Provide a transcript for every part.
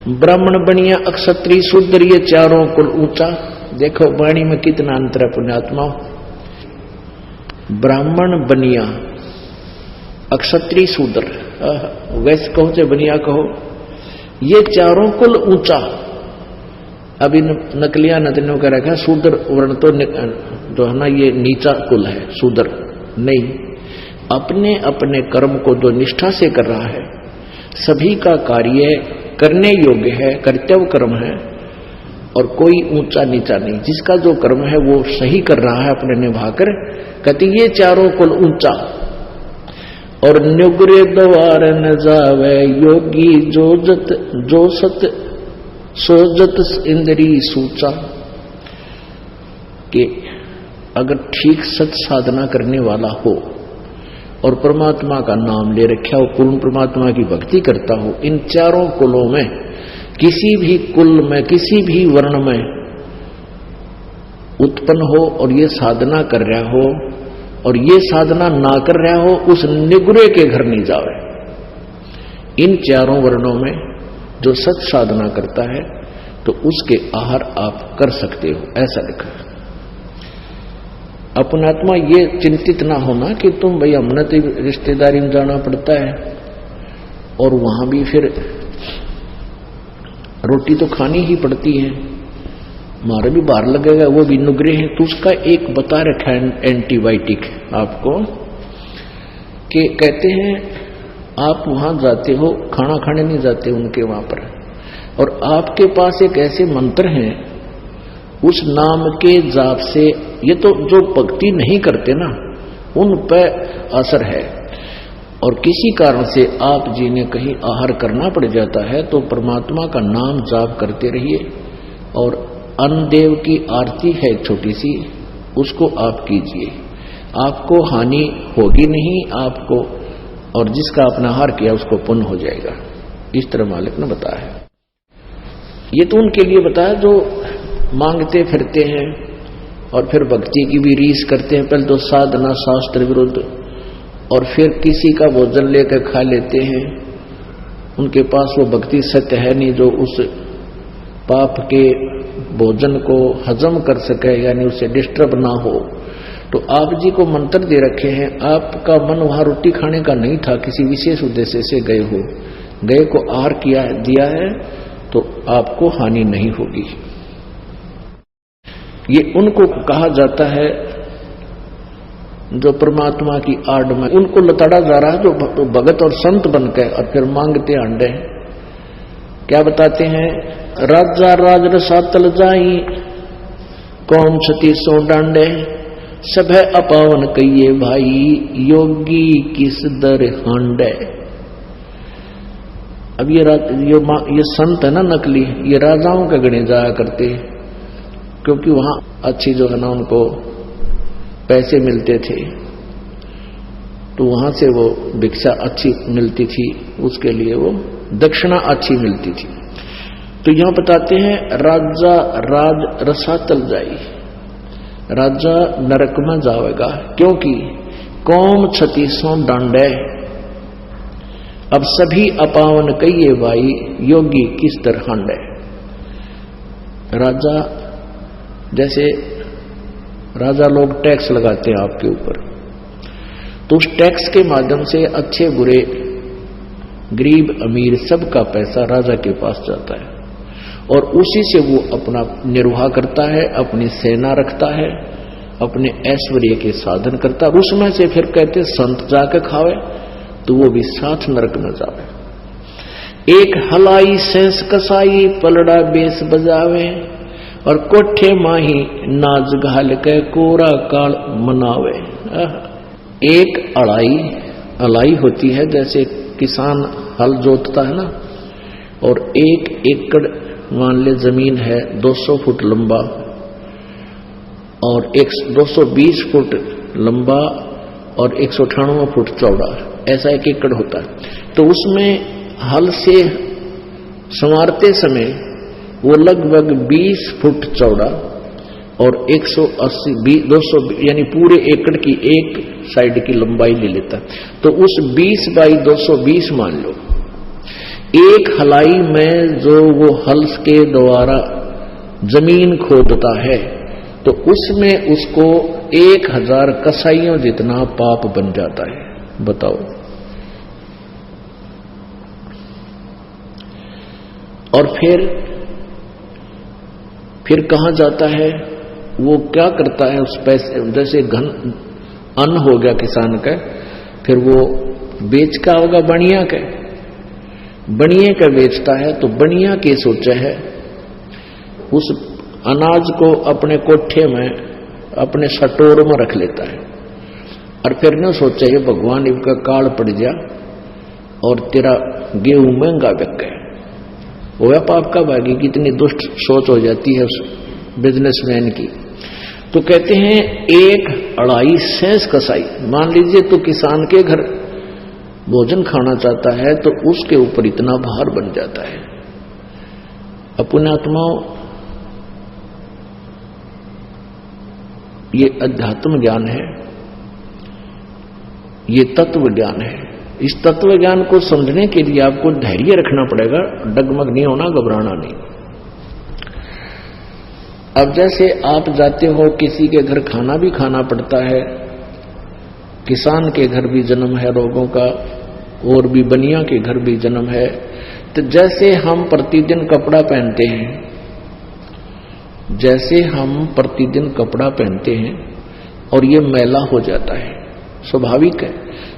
ब्राह्मण बनिया, अक्षत्रिय, शूद्र, ये चारों कुल ऊंचा। देखो वाणी में कितना अंतर है पुण्यात्मा। ब्राह्मण बनिया, अक्षत्रिय, शूद्र, वैश्य कहो चाहे बनिया कहो, ये चारों कुल ऊंचा। अभी नकलिया नदनियों का रखा शूद्र वर्ण तो जो है ना ये नीचा कुल है, शूद्र नहीं। अपने अपने कर्म को जो निष्ठा से कर रहा है, सभी का कार्य करने योग्य है, कर्तव्य कर्म है, और कोई ऊंचा नीचा नहीं। जिसका जो कर्म है वो सही कर रहा है अपने निभाकर, कहते ये चारों कुल ऊंचा। और नुग्रे द्वार न जावे योगी, जो सत सोजत इंद्री सूचा। कि अगर ठीक सत साधना करने वाला हो और परमात्मा का नाम ले रखा हो, पूर्ण परमात्मा की भक्ति करता हो, इन चारों कुलों में किसी भी कुल में, किसी भी वर्ण में उत्पन्न हो और ये साधना कर रहा हो और ये साधना ना कर रहा हो, उस निगुरे के घर नहीं जावे। इन चारों वर्णों में जो सत साधना करता है तो उसके आहार आप कर सकते हो, ऐसा लिखा है। अपनात्मा ये चिंतित ना होना कि तुम भाई हमने तो रिश्तेदारी में जाना पड़ता है और वहां भी फिर रोटी तो खानी ही पड़ती है, मारे भी बाहर लगेगा, वो भी नुग्रे हैं। तो उसका एक बता रखा है एंटीबायोटिक आपको, कि कहते हैं आप वहां जाते हो, खाना खाने नहीं जाते उनके वहां पर, और आपके पास एक ऐसे मंत्र हैं, उस नाम के जाप से, ये तो जो भक्ति नहीं करते ना उन पर असर है, और किसी कारण से आप जी ने कहीं आहार करना पड़ जाता है तो परमात्मा का नाम जाप करते रहिए। और अन्नदेव की आरती है छोटी सी, उसको आप कीजिए, आपको हानि होगी नहीं आपको, और जिसका आपने आहार किया उसको पुण्य हो जाएगा। इस तरह मालिक ने बताया। ये तो उनके लिए बताया जो मांगते फिरते हैं और फिर भक्ति की भी रीस करते हैं। पहले तो साधना शास्त्र विरुद्ध, और फिर किसी का भोजन लेकर खा लेते हैं, उनके पास वो भक्ति सत्य है नहीं जो उस पाप के भोजन को हजम कर सके, यानी उससे डिस्टर्ब ना हो। तो आप जी को मंत्र दे रखे हैं, आपका मन वहां रोटी खाने का नहीं था, किसी विशेष उद्देश्य से गए हो, गए को आहार किया दिया है तो आपको हानि नहीं होगी। ये उनको कहा जाता है जो परमात्मा की आड़ में उनको लताड़ा जा रहा है, जो भगत और संत बनकर और फिर मांगते अंडे। क्या बताते हैं, राजा राज रसातल जाई, कौन छती सो डांडे, सब है अपावन कहिए भाई, योगी किस दर हांडे। अब ये संत है ना नकली, ये राजाओं के गणे जाया करते, क्योंकि वहां अच्छी जो है ना उनको पैसे मिलते थे, तो वहां से वो भिक्षा अच्छी मिलती थी, उसके लिए वो दक्षिणा अच्छी मिलती थी। तो यहां बताते हैं राजा राज रसातल जाई, राजा नरक में जाएगा, क्योंकि कौम छती सो डांडे, अब सभी अपावन कहिए भाई, योगी किस तरह हांडे। राजा, जैसे राजा लोग टैक्स लगाते हैं आपके ऊपर, तो उस टैक्स के माध्यम से अच्छे बुरे गरीब अमीर सबका पैसा राजा के पास जाता है, और उसी से वो अपना निर्वाह करता है, अपनी सेना रखता है, अपने ऐश्वर्य के साधन करता है। उसमें से फिर कहते संत जाके खावे तो वो भी साथ नरक न जावे। एक हलाई सेंस कसाई, पलड़ा बेस बजावे, और कोठे माही नाज घाल के कोरा काल मनावे। एक अलाई होती है, जैसे किसान हल जोतता है ना, और एक एकड़ मान ले जमीन है 200 फुट लंबा और 220 फुट लंबा और 198 फुट चौड़ा, ऐसा एक एकड़ होता है। तो उसमें हल से संवारते समय वो लगभग 20 फुट चौड़ा और 180 200 यानी पूरे एकड़ की एक साइड की लंबाई ले लेता। तो उस 20 बाई 220 मान लो, एक हलाई में जो वो हल के द्वारा जमीन खोदता है तो उसमें उसको 1000 कसाईयों जितना पाप बन जाता है। बताओ। और फिर कहां जाता है वो, क्या करता है उस पैसे, जैसे घन अन्न हो गया किसान का, फिर वो बेच का होगा बनिया का, बनिए का बेचता है तो बनिया के सोचा है उस अनाज को अपने कोठे में अपने सटोर में रख लेता है और फिर न सोचा ये भगवान इनका काल पड़ जा और तेरा गेहूं महंगा बिक गया। वो पाप का भागी, कितनी दुष्ट सोच हो जाती है उस बिजनेसमैन की। तो कहते हैं 1 अढ़ाई सेंस कसाई, मान लीजिए तो किसान के घर भोजन खाना चाहता है तो उसके ऊपर इतना भार बन जाता है। अपने आत्माओं, ये अध्यात्म ज्ञान है, ये तत्व ज्ञान है। इस तत्व ज्ञान को समझने के लिए आपको धैर्य रखना पड़ेगा, डगमग नहीं होना, घबराना नहीं। अब जैसे आप जाते हो किसी के घर खाना भी खाना पड़ता है, किसान के घर भी जन्म है रोगों का, और भी बनिया के घर भी जन्म है। तो जैसे हम प्रतिदिन कपड़ा पहनते हैं, जैसे हम प्रतिदिन कपड़ा पहनते हैं और ये मैला हो जाता है, स्वाभाविक है,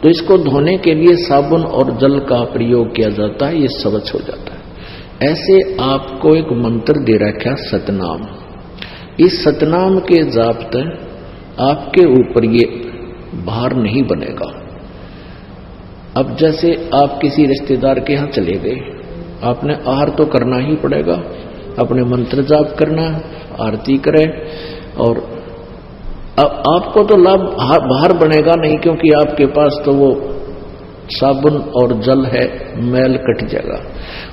तो इसको धोने के लिए साबुन और जल का प्रयोग किया जाता है, ये स्वच्छ हो जाता है। ऐसे आपको एक मंत्र दे रखा है सतनाम। इस सतनाम के जाप से आपके ऊपर ये भार नहीं बनेगा। अब जैसे आप किसी रिश्तेदार के यहाँ चले गए, आपने आहार तो करना ही पड़ेगा, अपने मंत्र जाप करना, आरती करें, और अब आपको तो लाभ बाहर बनेगा नहीं, क्योंकि आपके पास तो वो साबुन और जल है, मैल कट जाएगा।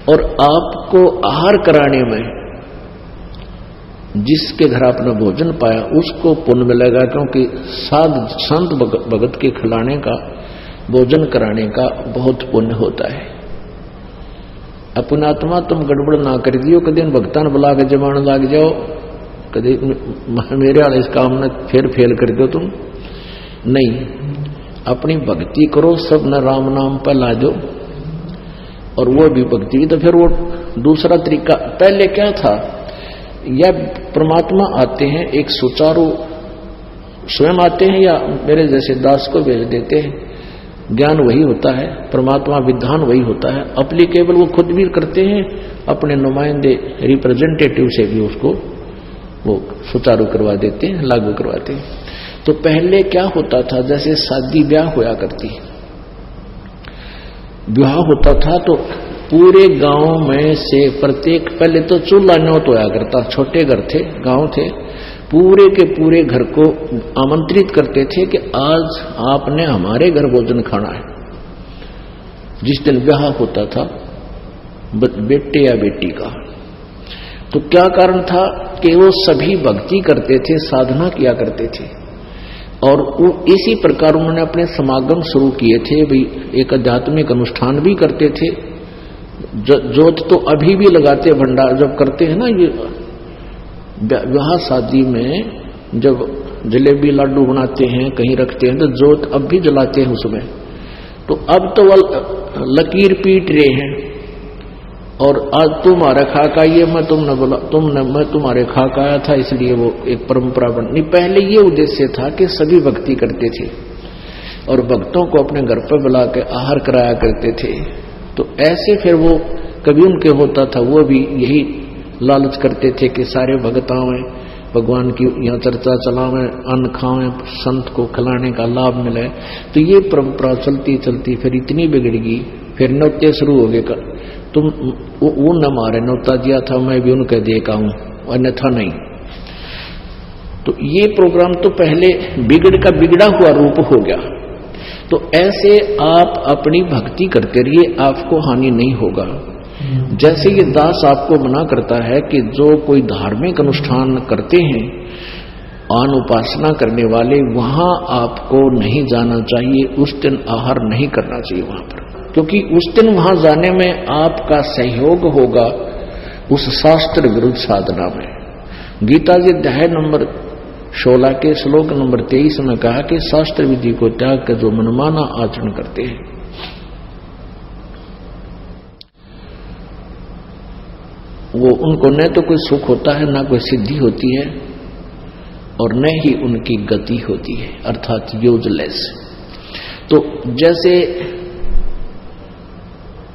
और आपको आहार कराने में जिसके घर आपने भोजन पाया उसको पुण्य मिलेगा, क्योंकि संत भगत के खिलाने का, भोजन कराने का बहुत पुण्य होता है। अपना आत्मा तुम गड़बड़ ना कर दियो, कभी भक्तान बुला के जमान लाग जाओ, कभी मेरे वाले इस काम में फिर फेल कर दो तुम नहीं। अपनी भक्ति करो, सब न राम नाम पर ला दो, और वो भी भक्ति। तो फिर वो दूसरा तरीका, पहले क्या था, या परमात्मा आते हैं एक सुचारू, स्वयं आते हैं या मेरे जैसे दास को भेज देते हैं, ज्ञान वही होता है, परमात्मा विधान वही होता है, अप्लीकेबल वो खुद भी करते हैं, अपने नुमाइंदे रिप्रेजेंटेटिव से भी उसको वो सुचारू करवा देते हैं, लागू करवाते हैं। तो पहले क्या होता था, जैसे शादी ब्याह होया करती, ब्याह होता था तो पूरे गांव में से प्रत्येक, पहले तो चूल्हा न्योत होया करता, छोटे घर थे, गांव थे, पूरे के पूरे घर को आमंत्रित करते थे कि आज आपने हमारे घर भोजन खाना है। जिस दिन ब्याह होता था बेटे या बेटी का, तो क्या कारण था कि वो सभी भक्ति करते थे, साधना किया करते थे, और इसी प्रकार उन्होंने अपने समागम शुरू किए थे। भी एक आध्यात्मिक अनुष्ठान भी करते थे, जोत तो अभी भी लगाते, भंडार जब करते हैं ना, ये विवाह शादी में जब जलेबी लाडू बनाते हैं, कहीं रखते हैं, तो जोत अब भी जलाते हैं उसमें। तो अब तो वह लकीर पीट रहे हैं, और आज तुम्हारा खाका ये मैं तुमने बोला, तुमने मैं तुम्हारे खाका आया था, इसलिए वो एक परंपरा बनी। पहले ये उद्देश्य था कि सभी भक्ति करते थे और भक्तों को अपने घर पर बुला के आहार कराया करते थे। तो ऐसे फिर वो कभी उनके होता था, वो भी यही लालच करते थे कि सारे भगत आवें, भगवान की यहाँ चर्चा चलावें, अन्न खावें, संत को खिलाने का लाभ मिले। तो ये परंपरा चलती चलती फिर इतनी बिगड़ गई, फिर नौते शुरू हो गए। तुम वो न मारे, नौता दिया था मैं भी उनके देखा हूं, अन्यथा नहीं। तो ये प्रोग्राम तो पहले बिगड़ा हुआ रूप हो गया। तो ऐसे आप अपनी भक्ति करते रहिए, आपको हानि नहीं होगा। जैसे ये दास आपको मना करता है कि जो कोई धार्मिक अनुष्ठान करते हैं, आन उपासना करने वाले, वहां आपको नहीं जाना चाहिए, उस दिन आहार नहीं करना चाहिए वहां पर, क्योंकि उस दिन वहां जाने में आपका सहयोग होगा उस शास्त्र विरुद्ध साधना में। गीता जी अध्याय नंबर 16 के श्लोक नंबर 23 में कहा कि शास्त्र विधि को त्याग कर जो मनमाना आचरण करते हैं वो उनको न तो कोई सुख होता है, ना कोई सिद्धि होती है, और न ही उनकी गति होती है, अर्थात यूजलेस। तो जैसे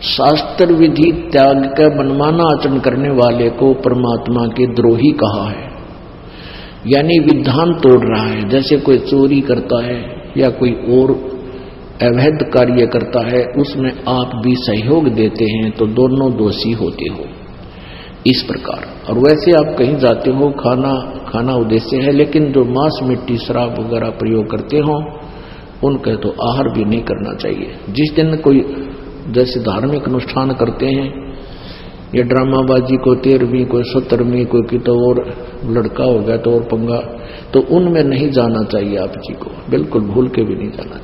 शास्त्र विधि त्याग कर मनमाना आचरण करने वाले को परमात्मा के द्रोही कहा है, यानी विधान तोड़ रहा है। जैसे कोई चोरी करता है या कोई और अवैध कार्य करता है, उसमें आप भी सहयोग देते हैं तो दोनों दोषी होते हो, इस प्रकार। और वैसे आप कहीं जाते हो, खाना उद्देश्य है, लेकिन जो मांस मिट्टी शराब वगैरह प्रयोग करते हो उनका तो आहार भी नहीं करना चाहिए। जिस दिन कोई जैसे धार्मिक अनुष्ठान करते हैं या ड्रामाबाजी को 13वीं कोई 17वीं कोई की तो और लड़का हो गया तो और पंगा, तो उनमें नहीं जाना चाहिए आप जी को, बिल्कुल भूल के भी नहीं जाना चाहिए।